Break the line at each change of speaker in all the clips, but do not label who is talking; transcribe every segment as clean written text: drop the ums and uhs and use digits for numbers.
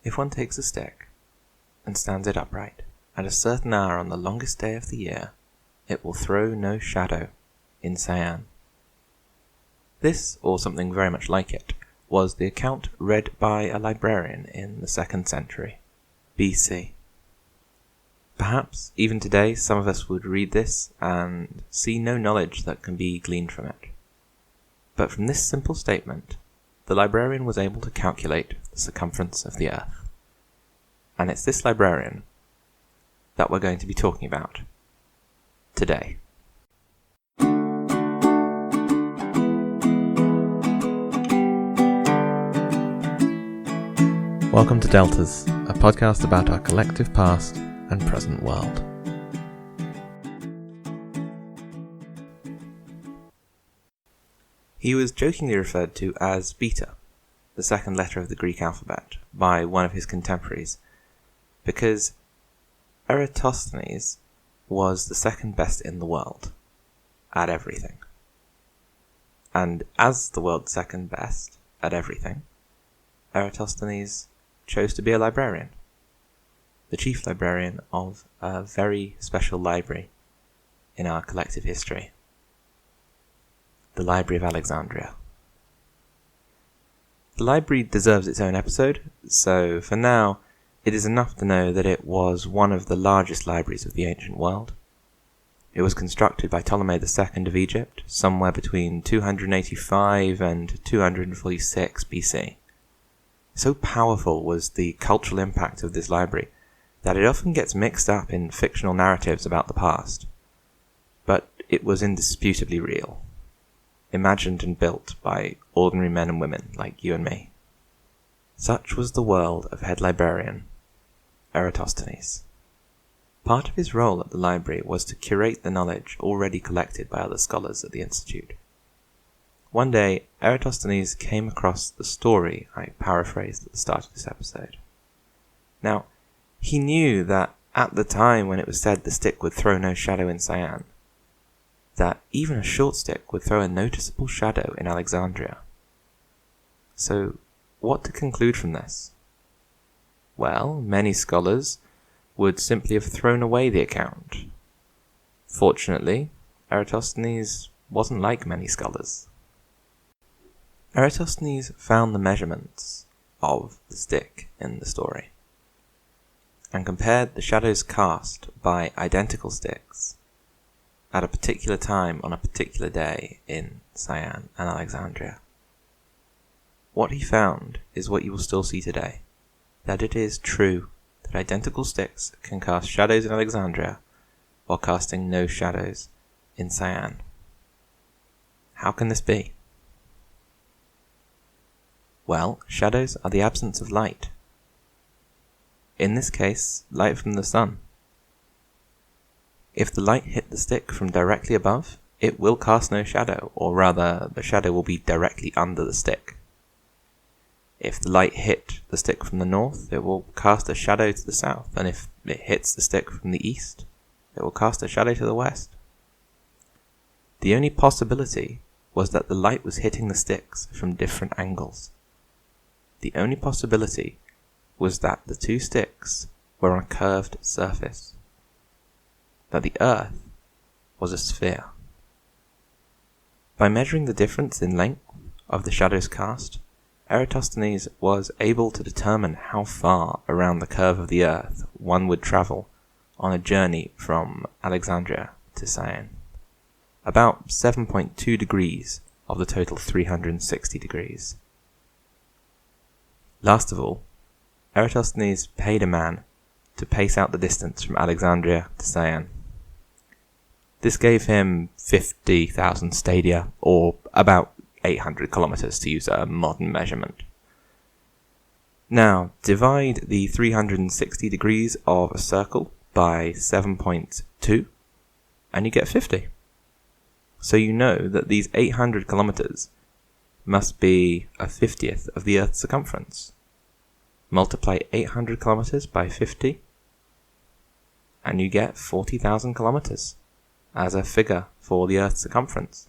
If one takes a stick and stands it upright at a certain hour on the longest day of the year, it will throw no shadow in Cyan. This, or something very much like it, was the account read by a librarian in the 2nd century BC. Perhaps even today some of us would read this and see no knowledge that can be gleaned from it. But from this simple statement, the librarian was able to calculate the circumference of the Earth. And it's this librarian that we're going to be talking about today. Welcome to Deltas, a podcast about our collective past and present world. He was jokingly referred to as Beta, the second letter of the Greek alphabet, by one of his contemporaries, because Eratosthenes was the second best in the world at everything. And as the world's second best at everything, Eratosthenes chose to be a librarian, the chief librarian of a very special library in our collective history, the Library of Alexandria. The library deserves its own episode, so for now, it is enough to know that it was one of the largest libraries of the ancient world. It was constructed by Ptolemy II of Egypt, somewhere between 285 and 246 BC. So powerful was the cultural impact of this library that it often gets mixed up in fictional narratives about the past. But it was indisputably real, imagined and built by ordinary men and women like you and me. Such was the world of head librarian Eratosthenes. Part of his role at the library was to curate the knowledge already collected by other scholars at the Institute. One day, Eratosthenes came across the story I paraphrased at the start of this episode. Now, he knew that at the time when it was said the stick would throw no shadow in Cyan, that even a short stick would throw a noticeable shadow in Alexandria. So, what to conclude from this? Well, many scholars would simply have thrown away the account. Fortunately, Eratosthenes wasn't like many scholars. Eratosthenes found the measurements of the stick in the story, and compared the shadows cast by identical sticks at a particular time on a particular day in Cyan and Alexandria. What he found is what you will still see today, that it is true that identical sticks can cast shadows in Alexandria while casting no shadows in Cyan. How can this be? Well, shadows are the absence of light. In this case, light from the sun. If the light hit the stick from directly above, it will cast no shadow, or rather, the shadow will be directly under the stick. If the light hit the stick from the north, it will cast a shadow to the south, and if it hits the stick from the east, it will cast a shadow to the west. The only possibility was that the light was hitting the sticks from different angles. The only possibility was that the two sticks were on a curved surface, that the Earth was a sphere. By measuring the difference in length of the shadows cast, Eratosthenes was able to determine how far around the curve of the Earth one would travel on a journey from Alexandria to Cyan. About 7.2 degrees of the total 360 degrees. Last of all, Eratosthenes paid a man to pace out the distance from Alexandria to Cyan. This gave him 50,000 stadia, or about 800 kilometers to use a modern measurement. Now, divide the 360 degrees of a circle by 7.2, and you get 50. So you know that these 800 kilometers must be a 50th of the Earth's circumference. Multiply 800 kilometers by 50, and you get 40,000 kilometers as a figure for the Earth's circumference.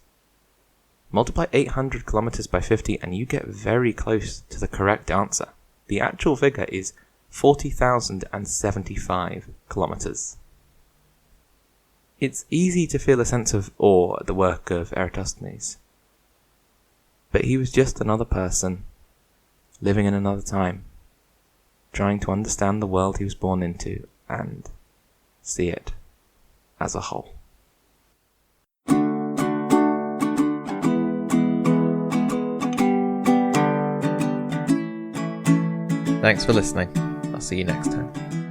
Multiply 800 kilometers by 50, and you get very close to the correct answer. The actual figure is 40,075 kilometres. It's easy to feel a sense of awe at the work of Eratosthenes, but he was just another person, living in another time, trying to understand the world he was born into and see it as a whole. Thanks for listening. I'll see you next time.